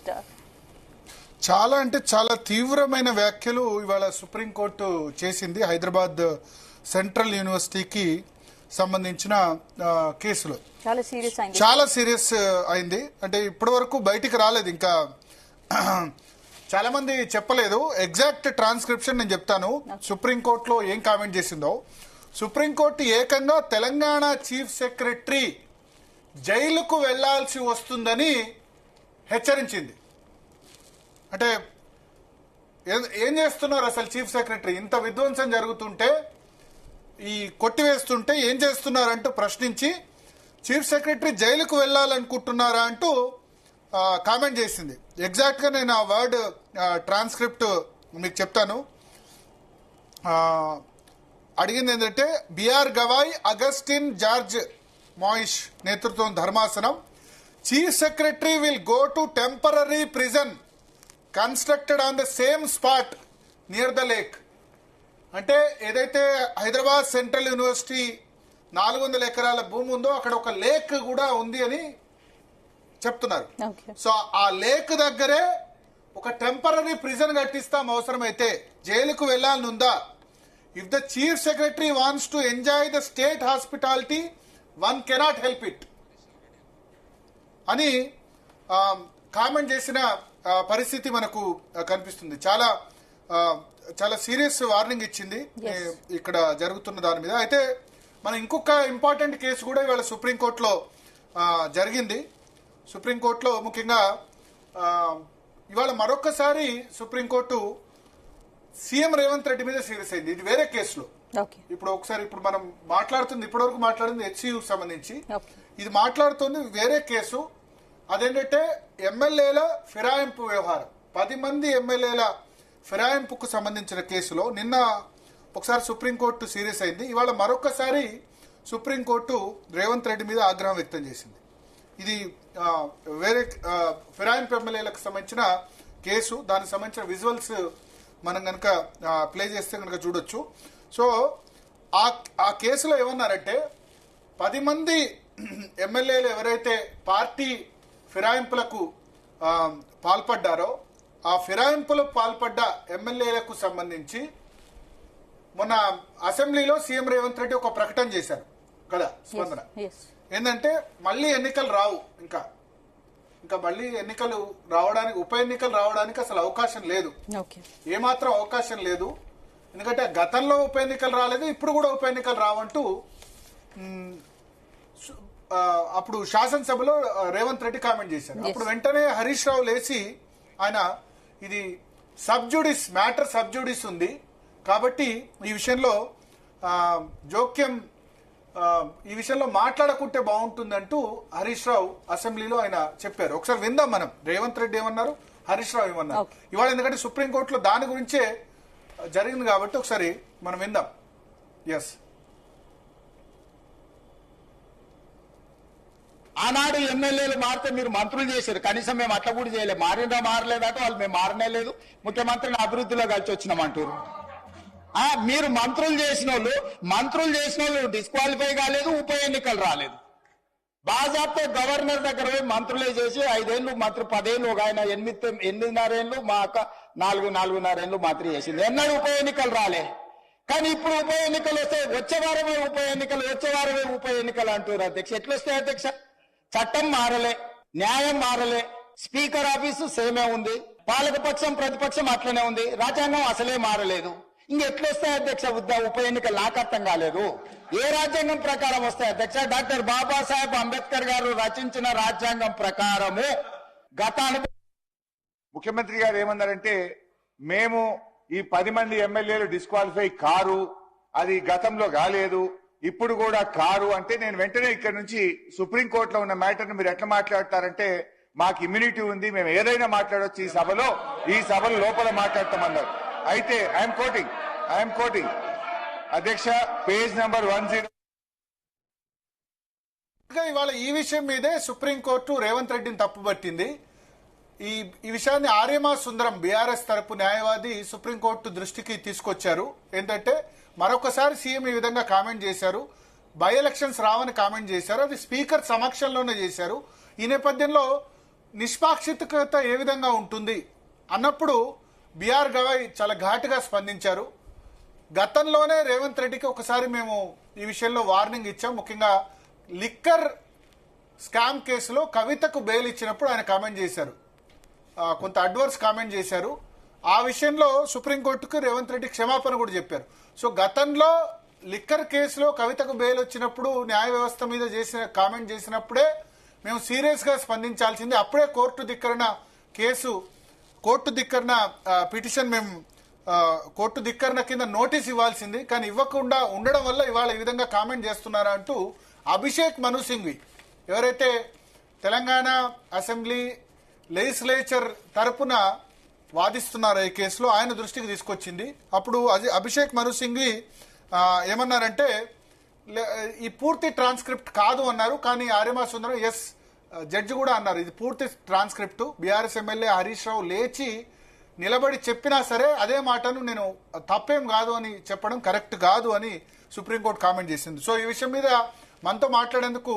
Next? చాలా అంటే చాలా తీవ్రమైన వ్యాఖ్యలు ఇవాళ సుప్రీంకోర్టు చేసింది హైదరాబాద్ సెంట్రల్ యూనివర్సిటీకి సంబంధించిన కేసులో. చాలా సీరియస్ అయింది. అంటే ఇప్పటి వరకు బయటికి రాలేదు, ఇంకా చాలా మంది చెప్పలేదు. ఎగ్జాక్ట్ ట్రాన్స్క్రిప్షన్ నేను చెప్తాను సుప్రీంకోర్టులో ఏం కామెంట్ చేసిందో. సుప్రీంకోర్టు ఏకంగా తెలంగాణ చీఫ్ సెక్రటరీ జైలుకు వెళ్లాల్సి వస్తుందని హెచ్చరించింది. అంటే ఏం చేస్తున్నారు అసలు చీఫ్ సెక్రటరీ? ఇంత విధ్వంసం జరుగుతుంటే, ఈ కొట్టివేస్తుంటే ఏం చేస్తున్నారంటూ ప్రశ్నించి చీఫ్ సెక్రటరీ జైలుకు వెళ్ళాలనుకుంటున్నారా అంటూ కామెంట్ చేసింది. ఎగ్జాక్ట్గా నేను ఆ వర్డ్ ట్రాన్స్క్రిప్ట్ మీకు చెప్తాను. అడిగింది ఏంటంటే, బిఆర్ గవాయ్, అగస్టిన్ జార్జ్ మాయిష్ నేతృత్వం ధర్మాసనం, chief secretary will go to temporary prison constructed on the same spot near the lake. అంటే ఏదైతే హైదరాబాద్ సెంట్రల్ యూనివర్సిటీ 400 ఎకరాల భూమి ఉందో అక్కడ ఒక లేక్ కూడా ఉంది అని చెప్తున్నారు. సో ఆ లేక్ దగ్గరే ఒక టెంపరరీ ప్రిజన్ కట్టిస్తాం అవసరమైతే, జైలుకు వెళ్లాలనుందా. If the chief secretary wants to enjoy the state hospitality one cannot help it అని కామెంట్ చేసిన పరిస్థితి మనకు కనిపిస్తుంది. చాలా చాలా సీరియస్ వార్నింగ్ ఇచ్చింది ఇక్కడ జరుగుతున్న దాని మీద. అయితే మన ఇంకొక ఇంపార్టెంట్ కేసు కూడా ఇవాళ సుప్రీంకోర్టులో జరిగింది. సుప్రీంకోర్టులో ముఖ్యంగా ఇవాళ మరొకసారి సుప్రీంకోర్టు సీఎం రేవంత్ రెడ్డి మీద సీరియస్ అయింది. ఇది వేరే కేసులో. ఇప్పుడు మనం మాట్లాడుతుంది, ఇప్పటివరకు మాట్లాడింది హెచ్సియు సంబంధించి. ఇది మాట్లాడుతుంది వేరే కేసు. అదేంటంటే ఎమ్మెల్యేల ఫిరాయింపు వ్యవహారం. 10 మంది ఎమ్మెల్యేల ఫిరాయింపుకు సంబంధించిన కేసులో నిన్న ఒకసారి సుప్రీంకోర్టు సీరియస్ అయింది. ఇవాళ మరొకసారి సుప్రీంకోర్టు రేవంత్ రెడ్డి మీద ఆగ్రహం వ్యక్తం చేసింది. ఇది వేరే ఫిరాయింపు ఎమ్మెల్యేలకు సంబంధించిన కేసు. దానికి సంబంధించిన విజువల్స్ మనం కనుక ప్లే చేస్తే కనుక చూడొచ్చు. సో ఆ కేసులో ఏమన్నారంటే, 10 మంది ఎమ్మెల్యేలు ఎవరైతే పార్టీ ఫిరాయింపులకు పాల్పడ్డారో ఆ ఫిరాయింపులకు పాల్పడ్డ ఎమ్మెల్యేలకు సంబంధించి మొన్న అసెంబ్లీలో సీఎం రేవంత్ రెడ్డి ఒక ప్రకటన చేశారు కదా స్పందన. ఏంటంటే మళ్ళీ ఎన్నికలు రావు, ఇంకా మళ్ళీ ఎన్నికలు రావడానికి, ఉప ఎన్నికలు రావడానికి అసలు అవకాశం లేదు, ఏమాత్రం అవకాశం లేదు. ఎందుకంటే గతంలో ఉప ఎన్నికలు రాలేదు, ఇప్పుడు కూడా ఉప ఎన్నికలు రావంటూ అప్పుడు శాసనసభలో రేవంత్ రెడ్డి కామెంట్ చేశారు. అప్పుడు వెంటనే హరీష్ రావు లేచి ఆయన ఇది సబ్జుడిస్ మ్యాటర్, సబ్జుడిస్ ఉంది కాబట్టి ఈ విషయంలో జోక్యం, ఈ విషయంలో మాట్లాడకుంటే బాగుంటుందంటూ హరీష్ రావు అసెంబ్లీలో ఆయన చెప్పారు. ఒకసారి విందాం మనం రేవంత్ రెడ్డి ఏమన్నారు, హరీష్ రావు ఏమన్నారు ఇవాళ. ఎందుకంటే సుప్రీంకోర్టులో దాని గురించే జరిగింది కాబట్టి ఒకసారి మనం విందాం. ఎస్, ఆనాడు ఎమ్మెల్యేలు మారితే మీరు మంత్రులు చేశారు, కనీసం మేము అట్లా కూడా చేయలేదు. మారిందా మారలేదట, వాళ్ళు మేము మారనే లేదు, ముఖ్యమంత్రిని అభివృద్ధిలో కలిసి వచ్చినామంటారు. మీరు మంత్రులు చేసిన వాళ్ళు డిస్క్వాలిఫై కాలేదు, ఉప ఎన్నికలు రాలేదు. బాజాప్తే గవర్నర్ దగ్గర పోయి మంత్రులే చేసి 5 ఏళ్ళు మంత్రి, 10 ఏళ్ళు, ఒక ఆయన 8.5 ఏళ్ళు, మా అక్క 4.5 ఏళ్ళు మంత్రి చేసింది. ఎన్నడూ ఉప ఎన్నికలు రాలే. కానీ ఇప్పుడు ఉప ఎన్నికలు వస్తే వచ్చే వారమే ఉప ఎన్నికలు అంటారు. అధ్యక్ష ఎట్లా వస్తాయి అధ్యక్ష? చట్టం మారలే, న్యాయం మారలే, స్పీకర్ ఆఫీసు సేమే ఉంది, పాలకపక్షం ప్రతిపక్షం అట్లనే ఉంది, రాజ్యాంగం అసలే మారలేదు. ఇంకెట్లొస్తాయి అధ్యక్ష ఉప ఎన్నికలు? నాకు అర్థం కాలేదు. ఏ రాజ్యాంగం ప్రకారం వస్తాయి అధ్యక్ష? డాక్టర్ బాబాసాహెబ్ అంబేద్కర్ గారు రచించిన రాజ్యాంగం ప్రకారము ముఖ్యమంత్రి గారు ఏమన్నారంటే, మేము ఈ 10 మంది ఎమ్మెల్యేలు డిస్క్వాలిఫై కారు, అది గతంలో కాలేదు, ఇప్పుడు కూడా కారు అంటే, నేను వెంటనే ఇక్కడ నుంచి సుప్రీంకోర్టులో ఉన్న మ్యాటర్ను మీరు ఎట్లా మాట్లాడతారంటే, మాకు ఇమ్యూనిటీ ఉంది, మేము ఏదైనా మాట్లాడవచ్చు ఈ సభలో లోపల మాట్లాడతామన్నారు. అయితే ఐఎమ్ కోటింగ్ అధ్యక్ష, పేజ్ నెంబర్ 10. ఇవాళ ఈ విషయం మీదే సుప్రీంకోర్టు రేవంత్ రెడ్డిని తప్పుపట్టింది. ఈ విషయాన్ని ఆర్యమా సుందరం బీఆర్ఎస్ తరపు న్యాయవాది సుప్రీంకోర్టు దృష్టికి తీసుకొచ్చారు. ఏంటంటే మరొకసారి సీఎం ఈ విధంగా కామెంట్ చేశారు, బై ఎలక్షన్స్ రావని కామెంట్ చేశారు, అది స్పీకర్ సమక్షంలోనే చేశారు. ఈ నేపథ్యంలో నిష్పాక్షికత ఏ విధంగా ఉంటుంది అన్నప్పుడు బిఆర్ గవాయ్ చాలా ఘాటుగా స్పందించారు. గతంలోనే రేవంత్ రెడ్డికి ఒకసారి మేము ఈ విషయంలో వార్నింగ్ ఇచ్చాం. ముఖ్యంగా లిక్కర్ స్కామ్ కేసులో కవితకు బెయిల్ ఇచ్చినప్పుడు ఆయన కామెంట్ చేశారు, కొంత అడ్వర్స్ కామెంట్ చేశారు. ఆ విషయంలో సుప్రీంకోర్టుకు రేవంత్ రెడ్డి క్షమాపణ కూడా చెప్పారు. సో గతంలో లిక్కర్ కేసులో కవితకు బెయిల్ వచ్చినప్పుడు న్యాయ వ్యవస్థ మీద చేసిన కామెంట్ చేసినప్పుడే మేము సీరియస్ గా స్పందించాల్సింది. అప్పుడే కోర్టు ధిక్కరణ పిటిషన్ మేము కోర్టు ధిక్కరణ కింద నోటీస్ ఇవ్వాల్సింది, కానీ ఇవ్వకుండా ఉండడం వల్ల ఇవాళ ఈ విధంగా కామెంట్ చేస్తున్నారా అంటూ అభిషేక్ మను సింఘ్వి ఎవరైతే తెలంగాణ అసెంబ్లీ లెజిస్లేచర్ తరపున వాదిస్తున్నారో ఈ కేసులో ఆయన దృష్టికి తీసుకొచ్చింది. అప్పుడు అభిషేక్ మను సింఘ్వి ఏమన్నారంటే ఈ పూర్తి ట్రాన్స్క్రిప్ట్ కాదు అన్నారు. కానీ ఆర్యమా సుందరం జడ్జి కూడా అన్నారు ఇది పూర్తి transcript. BRS MLA Harish Rao లేచి నిలబడి చెప్పినా సరే అదే మాటను నేను తప్పేం కాదు అని చెప్పడం కరెక్ట్ కాదు అని సుప్రీంకోర్టు కామెంట్ చేసింది. సో ఈ విషయం మీద మనతో మాట్లాడేందుకు